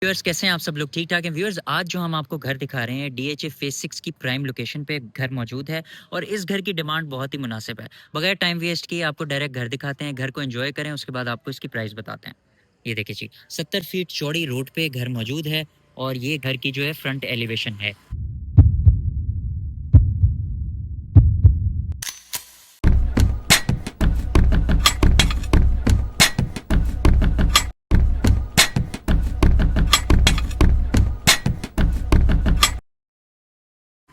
Viewers कैसे हैं आप सब लोग? ठीक ठाक हैं व्यूअर्स। आज जो हम आपको घर दिखा रहे हैं डीएचए फेज 6 की प्राइम लोकेशन पे घर मौजूद है और इस घर की डिमांड बहुत ही मुनासिब है। बगैर टाइम वेस्ट किए आपको डायरेक्ट घर दिखाते हैं, घर को एंजॉय करें, उसके बाद आपको इसकी प्राइस बताते हैं। ये देखिए जी, 70 फीट चौड़ी रोड पे घर मौजूद है और ये घर की जो है फ्रंट एलिवेशन है।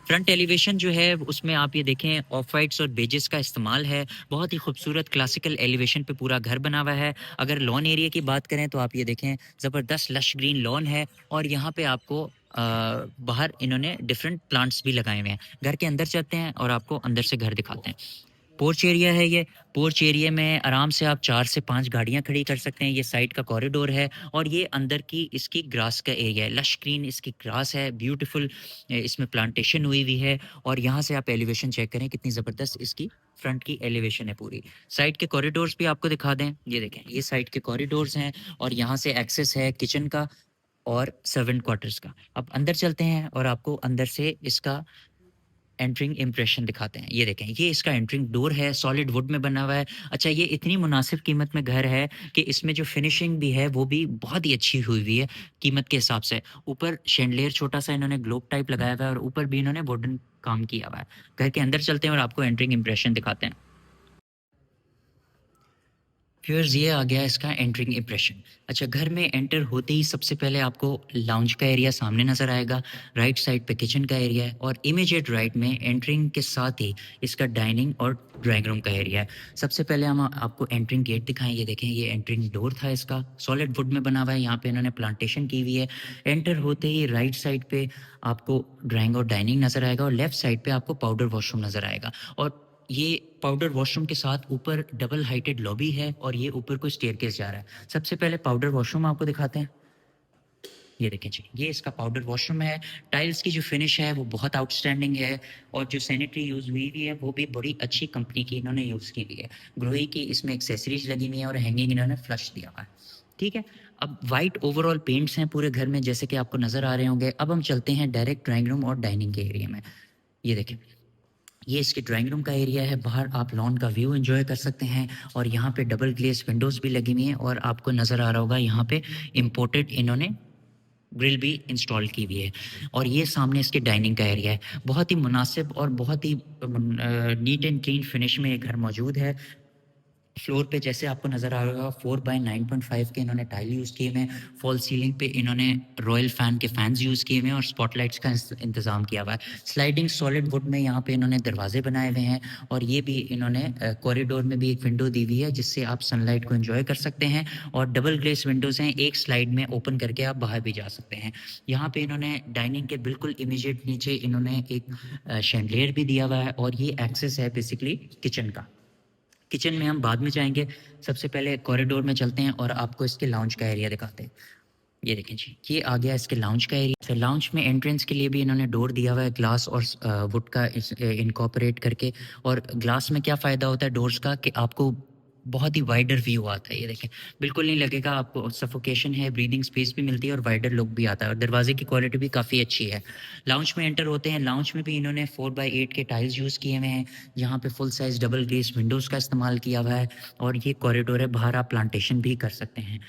फ्रंट एलिवेशन जो है उसमें आप ये देखें ऑफ वाइट्स और बेजेस का इस्तेमाल है। बहुत ही खूबसूरत क्लासिकल एलिवेशन पे पूरा घर बना हुआ है। अगर लॉन एरिया की बात करें तो आप ये देखें ज़बरदस्त लश ग्रीन लॉन है और यहाँ पे आपको बाहर इन्होंने डिफरेंट प्लांट्स भी लगाए हुए हैं। घर के अंदर चलते हैं और आपको अंदर से घर दिखाते हैं। पोर्च एरिया है ये। पोर्च एरिया में आराम से आप 4 से 5 गाड़ियाँ खड़ी कर सकते हैं। ये साइड का कॉरिडोर है और ये अंदर की इसकी ग्रास का एरिया है। लश ग्रीन इसकी ग्रास है, ब्यूटीफुल इसमें प्लांटेशन हुई हुई है और यहाँ से आप एलिवेशन चेक करें कितनी ज़बरदस्त इसकी फ्रंट की एलिवेशन है पूरी। साइड के कॉरिडोर्स भी आपको दिखा दें। ये देखें, ये साइड के कॉरिडोर्स हैं और यहाँ से एक्सेस है किचन का और सर्वेंट क्वार्टर्स का। अब अंदर चलते हैं और आपको अंदर से इसका एंट्रिंग इम्प्रेशन दिखाते हैं। ये देखें, ये इसका एंट्रिंग डोर है, सॉलिड वुड में बना हुआ है। अच्छा, ये इतनी मुनासिब कीमत में घर है कि इसमें जो फिनिशिंग भी है वो भी बहुत ही अच्छी हुई हुई है कीमत के हिसाब से। ऊपर शैंडलियर छोटा सा इन्होंने ग्लोब टाइप लगाया हुआ है और ऊपर भी इन्होंने वुडन काम किया हुआ है। घर के अंदर चलते हैं और आपको एंट्रिंग इम्प्रेशन दिखाते हैं। व्यूअर्स, ये आ गया इसका एंट्रिंग इम्प्रेशन। अच्छा, घर में एंटर होते ही सबसे पहले आपको लाउंज का एरिया सामने नज़र आएगा। राइट साइड पे किचन का एरिया है और इमीडिएट राइट में एंट्रिंग के साथ ही इसका डाइनिंग और ड्राइंग रूम का एरिया है। सबसे पहले हम आपको एंट्रिंग गेट दिखाएं। ये देखें, ये एंट्रिंग डोर था इसका, सॉलिड वुड में बना हुआ है। यहाँ पे इन्होंने प्लांटेशन की हुई है। एंटर होते ही राइट साइड पे आपको ड्राइंग और डाइनिंग नज़र आएगा और लेफ्ट साइड पे आपको पाउडर वॉशरूम नज़र आएगा। और ये पाउडर वॉशरूम के साथ ऊपर डबल हाइटेड लॉबी है और ये ऊपर को स्टेयरकेस जा रहा है। सबसे पहले पाउडर वॉशरूम आपको दिखाते हैं। ये देखें जी, ये इसका पाउडर वॉशरूम है। टाइल्स की जो फिनिश है वो बहुत आउटस्टैंडिंग है और जो सैनिटरी यूज़ हुई हुई है वो भी बड़ी अच्छी कंपनी की इन्होंने यूज़ की हुई है। ग्रोही की इसमें एक्सेसरीज लगी हुई है और हैंगिंग इन्होंने फ्लश दिया हुआ है। ठीक है, अब वाइट ओवरऑल पेंट्स हैं पूरे घर में जैसे कि आपको नज़र आ रहे होंगे। अब हम चलते हैं डायरेक्ट ड्राइंग रूम और डाइनिंग के एरिया में। ये देखें, ये इसके ड्राइंग रूम का एरिया है। बाहर आप लॉन का व्यू एंजॉय कर सकते हैं और यहाँ पे डबल ग्लेस विंडोज़ भी लगी हुई हैं और आपको नज़र आ रहा होगा यहाँ पे इम्पोर्टेड इन्होंने ग्रिल भी इंस्टॉल की हुई है। और ये सामने इसके डाइनिंग का एरिया है। बहुत ही मुनासिब और बहुत ही नीट एंड क्लीन फिनिश में ये घर मौजूद है। फ्लोर पे जैसे आपको नज़र आ रहा होगा 4 बाय 9.5 के इन्होंने टाइल यूज़ किए हुए हैं। फॉल सीलिंग पे इन्होंने रॉयल फ़ैन के फ़ैन्स यूज़ किए हुए हैं और स्पॉटलाइट्स का इंतज़ाम किया हुआ है। स्लाइडिंग सॉलिड वुड में यहाँ पे इन्होंने दरवाजे बनाए हुए हैं और ये भी इन्होंने कॉरिडोर में भी एक विंडो दी हुई है जिससे आप सनलाइट को एंजॉय कर सकते हैं। और डबल ग्लेस विंडोज़ हैं, एक स्लाइड में ओपन करके आप बाहर भी जा सकते हैं। यहाँ पे इन्होंने डाइनिंग के बिल्कुल इमीडिएट नीचे इन्होंने एक शैंडलियर भी दिया हुआ है और ये एक्सेस है बेसिकली किचन का। किचन में हम बाद में जाएँगे। सबसे पहले कॉरिडोर में चलते हैं और आपको इसके लाउंज का एरिया दिखाते हैं। ये देखें जी, ये आ गया इसके लाउंज का एरिया। तो लाउंज में एंट्रेंस के लिए भी इन्होंने डोर दिया हुआ है ग्लास और वुड का इनकॉर्पोरेट करके। और ग्लास में क्या फ़ायदा होता है डोर्स का कि आपको बहुत ही वाइडर व्यू आता है। ये देखें, बिल्कुल नहीं लगेगा आपको सफोकेशन है, ब्रीदिंग स्पेस भी मिलती है और वाइडर लुक भी आता है और दरवाजे की क्वालिटी भी काफ़ी अच्छी है। लाउंज में एंटर होते हैं। लाउंज में भी इन्होंने 4x8 के टाइल्स यूज़ किए हुए हैं। यहाँ पे full size double glace Windows का इस्तेमाल किया हुआ है और ये कॉरिडोर है, बाहर आप प्लांटेशन भी कर सकते हैं।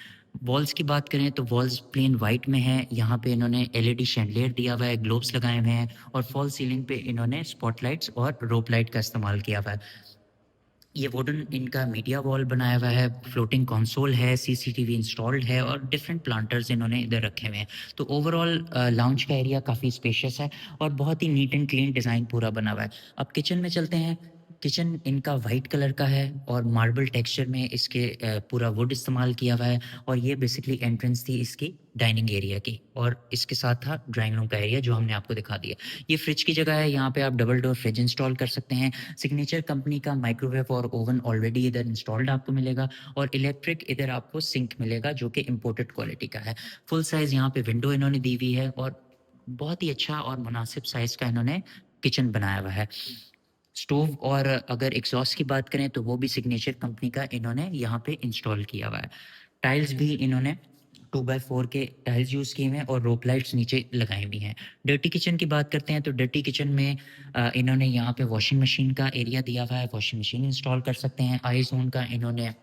वॉल्स की बात करें तो वॉल्स प्लेन वाइट में है। यहाँ पे इन्होंने एलईडी शैंडलियर दिया हुआ है, ग्लोब्स लगाए हुए हैं और फॉल सीलिंग पे इन्होंने स्पॉटलाइट्स और रोप लाइट का इस्तेमाल किया हुआ है। ये वुडन इनका मीडिया वॉल बनाया हुआ है, फ्लोटिंग कंसोल है, सीसीटीवी इंस्टॉल्ड है और डिफरेंट प्लांटर्स इन्होंने इधर रखे हुए हैं। तो ओवरऑल लाउंज का एरिया काफ़ी स्पेशियस है और बहुत ही नीट एंड क्लीन डिज़ाइन पूरा बना हुआ है। अब किचन में चलते हैं। किचन इनका वाइट कलर का है और मार्बल टेक्सचर में इसके पूरा वुड इस्तेमाल किया हुआ है और ये बेसिकली एंट्रेंस थी इसकी डाइनिंग एरिया की और इसके साथ था ड्राइंग रूम का एरिया जो हमने आपको दिखा दिया। ये फ्रिज की जगह है, यहाँ पे आप डबल डोर फ्रिज इंस्टॉल कर सकते हैं। सिग्नेचर कंपनी का माइक्रोवेव और ओवन ऑलरेडी इधर इंस्टॉल्ड आपको मिलेगा और इलेक्ट्रिक इधर आपको सिंक मिलेगा जो कि इम्पोर्टेड क्वालिटी का है। फुल साइज़ यहाँ पे विंडो इन्होंने दी हुई है और बहुत ही अच्छा और मुनासिब साइज़ का इन्होंने किचन बनाया हुआ है। स्टोव और अगर एग्जॉस्ट की बात करें तो वो भी सिग्नेचर कंपनी का इन्होंने यहाँ पे इंस्टॉल किया हुआ है। टाइल्स भी इन्होंने 2x4 के टाइल्स यूज़ किए हुए हैं और रोप लाइट्स नीचे लगाई हुई हैं। डर्टी किचन की बात करते हैं तो डर्टी किचन में इन्होंने यहाँ पे वॉशिंग मशीन का एरिया दिया हुआ है, वॉशिंग मशीन इंस्टॉल कर सकते हैं। आई ज़ोन का इन्होंने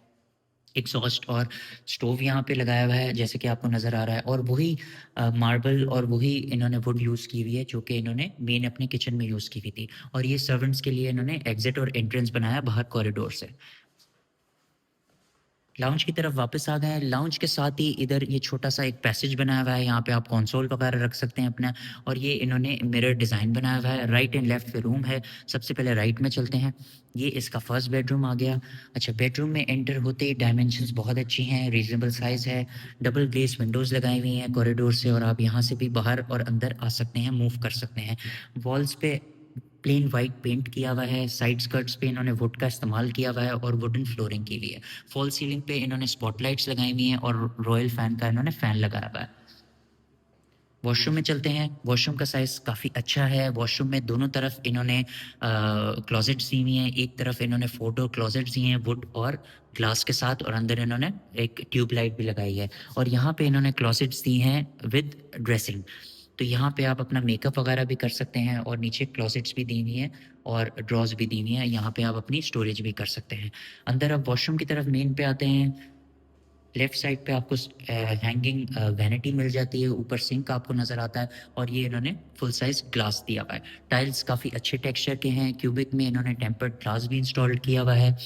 एग्जॉस्ट और स्टोव यहाँ पे लगाया हुआ है जैसे कि आपको नज़र आ रहा है, और वही मार्बल और वही इन्होंने वुड यूज़ की हुई है जो कि इन्होंने मेन अपने किचन में यूज़ की हुई थी, और ये सर्वेंट्स के लिए इन्होंने एग्जिट और एंट्रेंस बनाया बाहर कॉरिडोर से। लाउंज की तरफ वापस आ गए हैं। लाउंज के साथ ही इधर ये छोटा-सा एक पैसेज बनाया हुआ है, यहाँ पे आप कंसोल वगैरह रख सकते हैं अपना, और ये इन्होंने मिरर डिज़ाइन बनाया हुआ है। राइट एंड लेफ्ट पे रूम है। सबसे पहले राइट में चलते हैं। ये इसका फर्स्ट बेडरूम आ गया। अच्छा, बेडरूम में एंटर होते ही डायमेंशंस बहुत अच्छी हैं, रीज़नेबल साइज़ है। डबल ग्लेज़ विंडोज़ लगाई हुई हैं कॉरिडोर से, और आप यहाँ से भी बाहर और अंदर आ सकते हैं, मूव कर सकते हैं। वॉल्स पे प्लेन वाइट पेंट किया हुआ है। साइड स्कर्ट्स पे इन्होंने वुड का इस्तेमाल किया हुआ है और वुडन फ्लोरिंग की हुई है। फॉल सीलिंग पे इन्होंने स्पॉटलाइट्स लगाई हुई हैं और रॉयल फैन का इन्होंने फैन लगाया हुआ है। वॉशरूम में चलते हैं। वॉशरूम का साइज़ काफ़ी अच्छा है। वॉशरूम में दोनों तरफ इन्होंने क्लोजेट्स दी हुई हैं। एक तरफ इन्होंने 4 डोर क्लोजेट्स दिए हैं वुड और ग्लास के साथ, और अंदर इन्होंने एक ट्यूब लाइट भी लगाई है, और यहाँ पे इन्होंने क्लोजेट्स दी हैं विद ड्रेसिंग। तो यहाँ पे आप अपना मेकअप वगैरह भी कर सकते हैं, और नीचे क्लोजेट्स भी दी हुई हैं और ड्रॉज भी दी हुई हैं। यहाँ पे आप अपनी स्टोरेज भी कर सकते हैं। अंदर आप वॉशरूम की तरफ मेन पे आते हैं। लेफ्ट साइड पे आपको हैंगिंग वैनिटी मिल जाती है, ऊपर सिंक आपको नज़र आता है, और ये इन्होंने फुल साइज़ ग्लास दिया हुआ है। टाइल्स काफ़ी अच्छे टेक्सचर के हैं। क्यूबिक में इन्होंने टेम्पर्ड ग्लास भी इंस्टॉल किया हुआ है।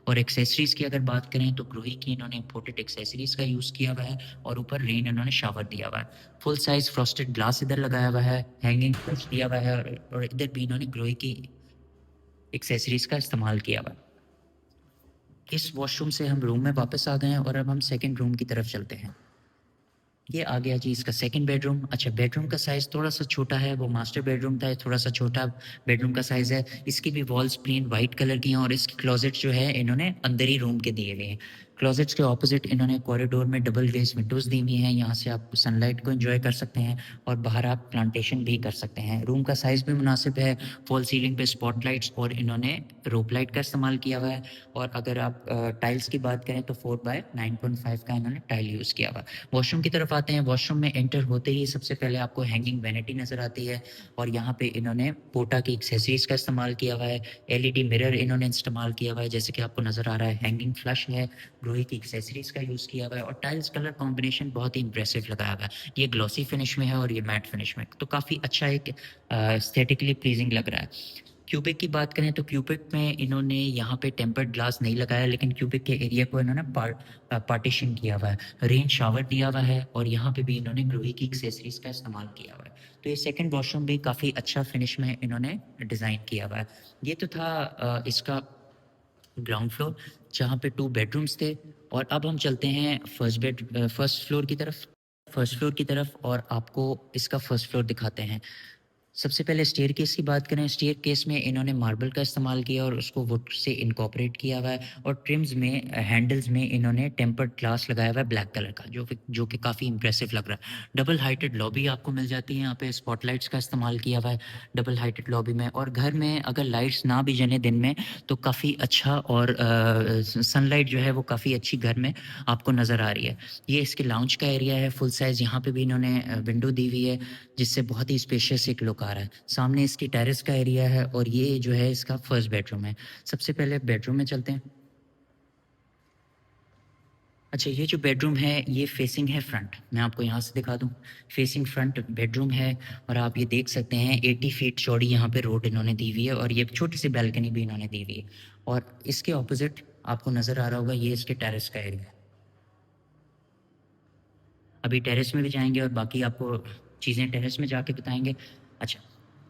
और एक्सेसरीज़ की अगर बात करें तो ग्रोही की इन्होंने इंपोर्टेड एक्सेसरीज़ का यूज़ किया हुआ है, और ऊपर रेन इन्होंने शावर दिया हुआ है। फुल साइज़ फ्रॉस्टेड ग्लास इधर लगाया हुआ है, हैंगिंग फ्लश दिया हुआ है, और इधर भी इन्होंने ग्रोही की एक्सेसरीज़ का इस्तेमाल किया हुआ है। इस वॉशरूम से हम रूम में वापस आ गए हैं, और अब हम सेकंड रूम की तरफ चलते हैं। ये आ गया जी इसका सेकंड बेडरूम। अच्छा, बेडरूम का साइज़ थोड़ा-सा छोटा है, वो मास्टर बेडरूम था, थोड़ा-सा छोटा बेडरूम का साइज़ है। इसकी भी वॉल्स प्लेन वाइट कलर की हैं, और इसके क्लोजेट जो है इन्होंने अंदर ही रूम के दिए हुए हैं। क्लोजेट्स के ऑपोजिट इन्होंने कॉरिडोर में डबल ग्लेज़ विंडोज़ दी हुई हैं, यहाँ से आप सनलाइट को एन्जॉय कर सकते हैं, और बाहर आप प्लांटेशन भी कर सकते हैं। रूम का साइज़ भी मुनासिब है। फॉल सीलिंग पे स्पॉटलाइट्स और इन्होंने रोप लाइट का इस्तेमाल किया हुआ है, और अगर आप टाइल्स की बात करें तो 4 बाय 9.5 का इन्होंने टाइल यूज़ किया हुआ है। वॉशरूम की तरफ आते हैं। वॉशरूम में एंटर होते ही सबसे पहले आपको हैंगिंग वैनिटी नज़र आती है, और यहाँ पे इन्होंने पोटा की एक्सेसरीज़ का इस्तेमाल किया हुआ है। एलईडी मिरर इन्होंने इस्तेमाल किया हुआ है जैसे कि आपको नज़र आ रहा है। हैंगिंग फ्लश है, लोहे की एक्सेसरीज़ का यूज़ किया हुआ है, और टाइल्स कलर कॉम्बिनेशन बहुत ही इम्प्रेसिव लगाया हुआ है। ये ग्लॉसी फिनिश में है और ये मैट फिनिश में, तो काफ़ी अच्छा एक एस्थेटिकली प्लीजिंग लग रहा है। क्यूबिक की बात करें तो क्यूबिक में इन्होंने यहाँ पे टेम्पर्ड ग्लास नहीं लगाया, लेकिन क्यूबिक के एरिया को इन्होंने पार्टीशन किया हुआ है। रेन शावर दिया हुआ है, और यहाँ पे भी इन्होंने ग्लोही की एक्सेसरीज का इस्तेमाल किया हुआ है। तो ये सेकंड वॉशरूम भी काफ़ी अच्छा फिनिश में इन्होंने डिज़ाइन किया हुआ है। ये तो था इसका ग्राउंड फ्लोर, जहाँ पे 2 बेडरूम्स थे, और अब हम चलते हैं फर्स्ट फ्लोर की तरफ। फर्स्ट फ्लोर की तरफ, और आपको इसका फर्स्ट फ्लोर दिखाते हैं। सबसे पहले स्टेयरकेस की बात करें। स्टेयरकेस में इन्होंने मार्बल का इस्तेमाल किया और उसको वुड से इनकॉर्पोरेट किया हुआ है, और ट्रिम्स में हैंडल्स में इन्होंने टेम्पर्ड ग्लास लगाया हुआ है ब्लैक कलर का, जो कि काफ़ी इंप्रेसिव लग रहा है। डबल हाइटेड लॉबी आपको मिल जाती है, यहाँ पे स्पॉटलाइट्स का इस्तेमाल किया हुआ है डबल हाइटेड लॉबी में, और घर में अगर लाइट्स ना भी जले दिन में तो काफ़ी अच्छा, और सनलाइट जो है वो काफ़ी अच्छी घर में आपको नज़र आ रही है। ये इसके लाउंज का एरिया है फुल साइज़। यहाँ पे भी इन्होंने विंडो दी हुई है जिससे बहुत ही स्पेशियस एक लुक आ रहा है। सामने इसकी टेरेस का एरिया है, और ये जो है इसका फर्स्ट बेडरूम है। सबसे पहले बेडरूम में चलते हैं। अच्छा, ये जो बेडरूम है ये फेसिंग है फ्रंट। मैं आपको यहाँ से दिखा दूँ। फेसिंग फ्रंट बेडरूम है, और आप ये देख सकते हैं 80 फीट चौड़ी यहाँ पे रोड इन्होंने दी हुई है, और ये छोटी सी बैल्कनी भी इन्होंने दी हुई है। और इसके ऑपोजिट आपको नज़र आ रहा होगा ये इसके टेरेस का एरिया है। अभी टेरेस में भी जाएँगे और बाकी आपको चीज़ें टेरेस में जाके बताएँगे। अच्छा,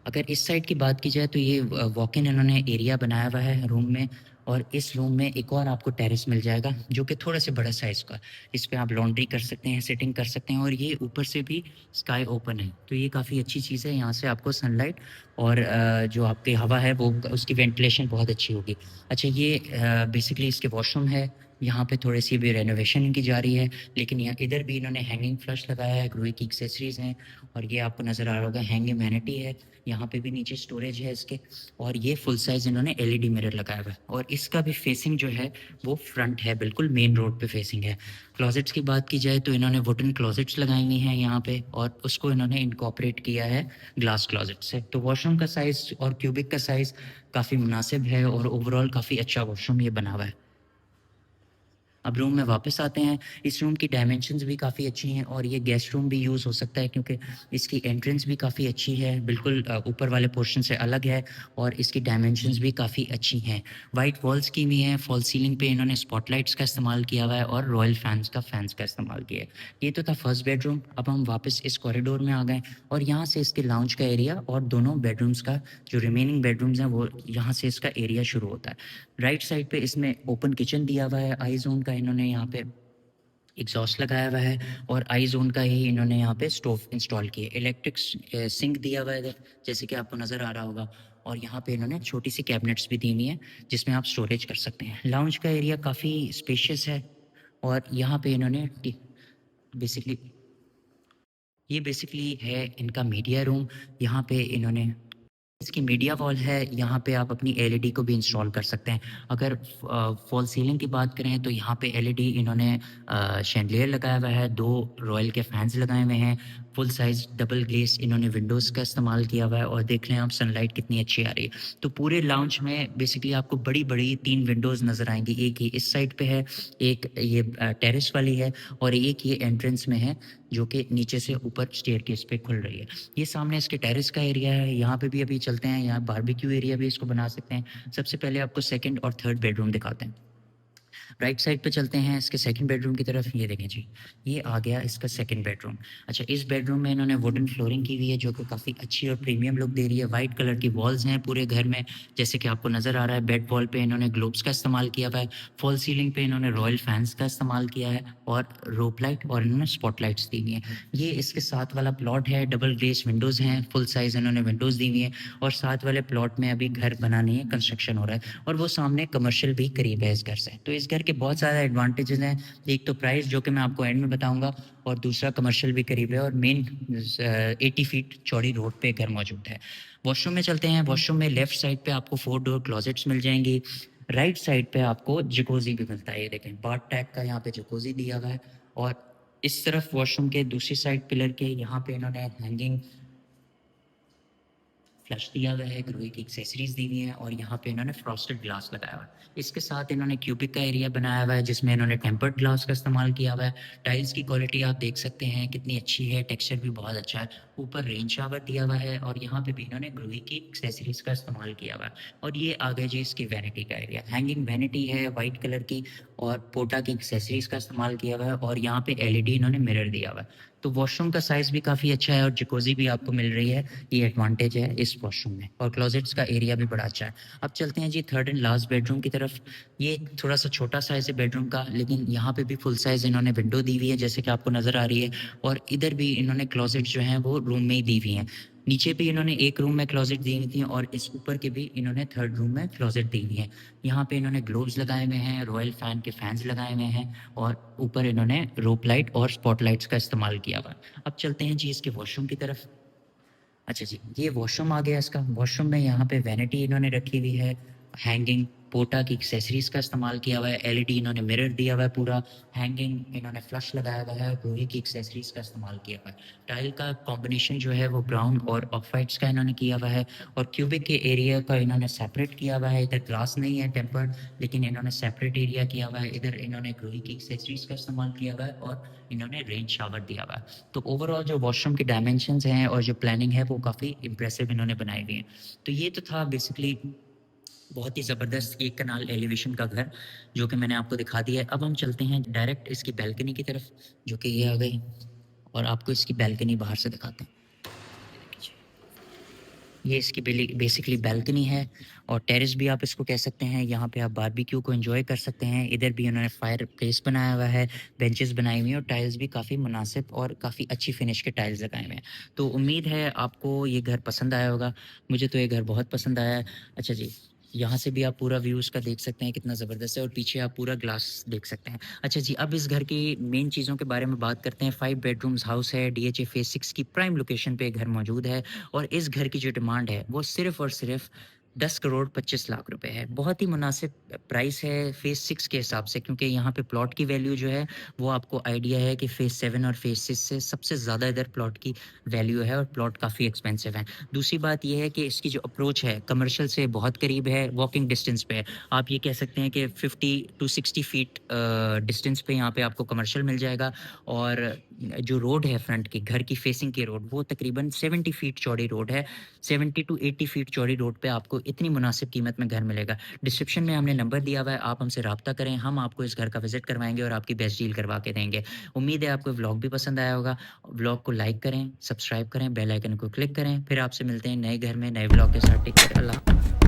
अगर इस साइड की बात की जाए तो ये वॉक इन इन्होंने एरिया बनाया हुआ है रूम में, और इस रूम में एक और आपको टेरेस मिल जाएगा जो कि थोड़ा से बड़ा साइज़ का। इस पे आप लॉन्ड्री कर सकते हैं, सिटिंग कर सकते हैं, और ये ऊपर से भी स्काई ओपन है। तो ये काफ़ी अच्छी चीज़ है, यहाँ से आपको सनलाइट और जो आपकी हवा है वो उसकी वेंटिलेशन बहुत अच्छी होगी। अच्छा, ये बेसिकली इसके वॉशरूम है। यहाँ पे थोड़ी-सी भी रेनोवेशन इनकी जारी है, लेकिन यहाँ इधर भी इन्होंने हैंगिंग फ्लश लगाया है, ग्रोही की एक्सेसरीज़ हैं और ये आपको नज़र आ रहा होगा हैंगिंग वैनिटी है। यहाँ पे भी नीचे स्टोरेज है इसके और ये फुल साइज़ इन्होंने एलईडी मिरर लगाया हुआ है और इसका भी फेसिंग जो है वो फ्रंट है, बिल्कुल मेन रोड पे फेसिंग है। क्लोज़ेट्स की बात की जाए तो इन्होंने वुडन क्लोज़ेट्स लगाई हुई हैं यहाँ पे और उसको इन्होंने इनकॉर्पोरेट किया है ग्लास क्लोज़ेट से। तो वॉशरूम का साइज़ और क्यूबिक का साइज़ काफ़ी मुनासिब है और ओवरऑल काफ़ी अच्छा वॉशरूम ये बना हुआ है। अब रूम में वापस आते हैं। इस रूम की डायमेंशंस भी काफ़ी अच्छी हैं और ये गेस्ट रूम भी यूज़ हो सकता है क्योंकि इसकी एंट्रेंस भी काफ़ी अच्छी है, बिल्कुल ऊपर वाले पोर्शन से अलग है और इसकी डायमेंशंस भी काफ़ी अच्छी हैं। वाइट वॉल्स की हुई हैं, फॉल सीलिंग पे इन्होंने स्पॉटलाइट्स का इस्तेमाल किया हुआ है और रॉयल फैन्स का इस्तेमाल किया है। ये तो था फर्स्ट बेडरूम। अब हम वापस इस कॉरिडोर में आ गए और यहाँ से इसके लाउंज का एरिया और दोनों बेडरूम्स का जो रिमेनिंग बेडरूम्स हैं वो यहाँ से इसका एरिया शुरू होता है। राइट साइड पे इसमें ओपन किचन दिया हुआ है, आई ज़ोन का इन्होंने यहाँ पे एग्ज़ॉस्ट लगाया हुआ है और आई ज़ोन का ही इन्होंने यहाँ पे स्टोव इंस्टॉल की है। इलेक्ट्रिक सिंक दिया हुआ है इधर, जैसे कि आपको नज़र आ रहा होगा और यहाँ पे इन्होंने छोटी-सी कैबिनेट्स भी दी हुई हैं, जिसमें आप स्टोरेज कर सकते हैं। लाउंज का एरिया काफ़ी स्पेशियस है और यहाँ पे इन्होंने टी बेसिकली ये बेसिकली है इनका मीडिया रूम। यहाँ पे इन्होंने इसकी मीडिया वॉल है, यहाँ पे आप अपनी एलईडी को भी इंस्टॉल कर सकते हैं। अगर फॉल सीलिंग की बात करें तो यहाँ पे एलईडी इन्होंने शैंडिलियर लगाया हुआ है, 2 रॉयल के फैन्स लगाए हुए हैं, फुल साइज़ डबल ग्लेज़ इन्होंने विंडोज़ का इस्तेमाल किया हुआ है और देख लें आप सनलाइट कितनी अच्छी आ रही है। तो पूरे लाउंज में बेसिकली आपको बड़ी-बड़ी 3 विंडोज़ नज़र आएँगी, एक ये इस साइड पे है, एक ये टेरेस वाली है और एक ये एंट्रेंस में है, जो कि नीचे से ऊपर स्टेयरकेस पे खुल रही है। ये सामने इसके टेरेस का एरिया है, यहाँ पे भी अभी चलते हैं, यहाँ बारबेक्यू एरिया भी इसको बना सकते हैं। सबसे पहले आपको सेकंड और थर्ड बेडरूम दिखाते हैं। राइट साइड पे चलते हैं इसके सेकंड बेडरूम की तरफ। ये देखें जी, ये आ गया इसका सेकंड बेडरूम। अच्छा, इस बेडरूम में इन्होंने वुडन फ्लोरिंग की हुई है जो कि काफ़ी अच्छी और प्रीमियम लुक दे रही है। वाइट कलर की वॉल्स हैं पूरे घर में, जैसे कि आपको नज़र आ रहा है। बेड वॉल पे इन्होंने ग्लोब्स का इस्तेमाल किया हुआ है। फॉल सीलिंग पे इन्होंने रॉयल फैन्स का इस्तेमाल किया है और रोप लाइट और इन्होंने स्पॉटलाइट्स दी हुई हैं। ये इसके साथ वाला प्लॉट है, डबल ग्लेज़ विंडोज़ हैं, फुल साइज़ इन्होंने विंडोज़ दी हुई हैं और साथ वाले प्लॉट में अभी घर बना नहीं है, कंस्ट्रक्शन हो रहा है और वो सामने कमर्शियल भी करीब है इस घर से। तो इस घर के बहुत ज़्यादा एडवांटेजेस हैं। एक तो प्राइस जो कि मैं आपको एंड में बताऊँगा और दूसरा कमर्शियल भी करीब है और मेन 80 फीट चौड़ी रोड पे घर मौजूद है। वॉशरूम में चलते हैं। वॉशरूम में लेफ्ट साइड पे आपको 4 डोर क्लोजेट्स मिल जाएँगी। राइट साइड पे आपको जकूज़ी भी मिलता है। ये देखें बाथ टैग का यहाँ पे जकूज़ी दिया हुआ है और इस तरफ वॉशरूम के दूसरी साइड पिलर के यहाँ पे इन्होंने हैंगिंग फ्लश दिया हुआ है, ग्रोही की एक्सेसरीज़ दी हुई हैं और यहाँ पे इन्होंने फ्रॉस्टेड ग्लास लगाया हुआ है। इसके साथ इन्होंने क्यूबिक का एरिया बनाया हुआ है जिसमें इन्होंने टेम्पर्ड ग्लास का इस्तेमाल किया हुआ है। टाइल्स की क्वालिटी आप देख सकते हैं कितनी अच्छी है, टेक्सचर भी बहुत अच्छा है। ऊपर रेन शावर दिया हुआ है और यहाँ पे भी इन्होंने ग्रोही की एक्सेसरीज़ का इस्तेमाल किया हुआ है। और ये आ गया जी इसकी वैनिटी का एरिया। हैंगिंग वैनिटी है वाइट कलर की और पोटा की एक्सेसरीज़ का इस्तेमाल किया हुआ है और यहाँ पे एलईडी इन्होंने मिरर दिया हुआ है। तो वॉशरूम का साइज़ भी काफ़ी अच्छा है और जकूज़ी भी आपको मिल रही है। ये एडवांटेज है इस वॉशरूम में और क्लोजेट्स का एरिया भी बड़ा अच्छा है। अब चलते हैं जी थर्ड एंड लास्ट बेडरूम की तरफ। ये थोड़ा-सा छोटा साइज़ है बेडरूम का, लेकिन यहाँ पे भी फुल साइज़ इन्होंने विंडो दी हुई है जैसे कि आपको नज़र आ रही है और इधर भी इन्होंने क्लोजेट्स जो हैं वो रूम में ही दी हुई हैं। नीचे भी इन्होंने एक रूम में क्लोजेट दी हुई थी और इस ऊपर के भी इन्होंने थर्ड रूम में क्लोजेट दी हुई है। यहाँ पे इन्होंने ग्लोव्स लगाए हुए हैं, रॉयल फैन के फैन्स लगाए हुए हैं और ऊपर इन्होंने रोप लाइट और स्पॉटलाइट्स का इस्तेमाल किया हुआ है। अब चलते हैं जी इसके वॉशरूम की तरफ। अच्छा जी, ये वॉशरूम आ गया इसका। वॉशरूम में यहाँ पे वैनिटी इन्होंने रखी हुई है, हैंगिंग पोटा की एक्सेसरीज़ का इस्तेमाल किया हुआ है, एलईडी इन्होंने मिरर दिया हुआ है पूरा, हैंगिंग इन्होंने फ्लश लगाया हुआ है, लोहे की एक्सेसरीज़ का इस्तेमाल किया हुआ है। टाइल का कॉम्बिनेशन जो है वो ब्राउन और ऑफ व्हाइट्स का इन्होंने किया हुआ है और क्यूबिक के एरिया का इन्होंने सेपरेट किया हुआ है। इधर ग्लास नहीं है टेम्पर्ड, लेकिन इन्होंने सेपरेट एरिया किया हुआ है। इधर इन्होंने लोहे की एक्सेसरीज़ का इस्तेमाल किया हुआ है और इन्होंने रेन शावर दिया हुआ है। तो ओवरऑल जो वॉशरूम की डायमेंशंस हैं और जो प्लानिंग है वो काफ़ी इम्प्रेसिव इन्होंने बनाई हुई है। तो ये तो था बेसिकली बहुत ही ज़बरदस्त एक कनाल एलिवेशन का घर जो कि मैंने आपको दिखा दिया है। अब हम चलते हैं डायरेक्ट इसकी बालकनी की तरफ जो कि ये आ गई और आपको इसकी बालकनी बाहर से दिखाते हैं। ये देखिए जी। ये इसकी बेसिकली बालकनी है और टेरेस भी आप इसको कह सकते हैं। यहाँ पे आप बारबेक्यू को एंजॉय कर सकते हैं। इधर भी उन्होंने फायर प्लेस बनाया हुआ है, बेंचेस बनाई हुई हैं और टाइल्स भी काफ़ी मुनासिब और काफ़ी अच्छी फिनिश के टाइल्स लगाए हुए हैं। तो उम्मीद है आपको ये घर पसंद आया होगा। मुझे तो ये घर बहुत पसंद आया है। अच्छा जी, यहाँ से भी आप पूरा व्यू उसका देख सकते हैं कितना ज़बरदस्त है और पीछे आप पूरा ग्लास देख सकते हैं। अच्छा जी, अब इस घर की मेन चीज़ों के बारे में बात करते हैं। 5 बेडरूम्स हाउस है, डीएचए फेज़ 6 की प्राइम लोकेशन पे घर मौजूद है और इस घर की जो डिमांड है वो सिर्फ़ और सिर्फ़ 10 करोड़ 25 लाख रुपए है। बहुत ही मुनासिब प्राइस है फेज़ 6 के हिसाब से, क्योंकि यहाँ पे प्लॉट की वैल्यू जो है वो आपको आइडिया है कि फेज़ 7 और फेज़ 6 से सबसे ज़्यादा इधर प्लॉट की वैल्यू है और प्लॉट काफ़ी एक्सपेंसिव हैं। दूसरी बात ये है कि इसकी जो अप्रोच है कमर्शियल से बहुत करीब है, वॉकिंग डिस्टेंस पे है। आप ये कह सकते हैं कि 50 टू 60 फीट डिस्टेंस पे यहाँ पे आपको कमर्शियल मिल जाएगा और जो रोड है फ्रंट की, घर की फेसिंग की रोड, वो तकरीबन 70 फीट चौड़ी रोड है। 70 टू 80 फीट चौड़ी रोड पे आपको इतनी मुनासिब कीमत में घर मिलेगा। डिस्क्रिप्शन में हमने नंबर दिया हुआ है, आप हमसे राब्ता करें, हम आपको इस घर का विज़िट करवाएँगे और आपकी बेस्ट डील करवा के देंगे। उम्मीद है आपको व्लॉग भी पसंद आया होगा। व्लॉग को लाइक करें, सब्सक्राइब करें, बेल आइकन को क्लिक करें। फिर आपसे मिलते हैं नए घर में नए व्लॉग के साथ। टेक केयर, अल्लाह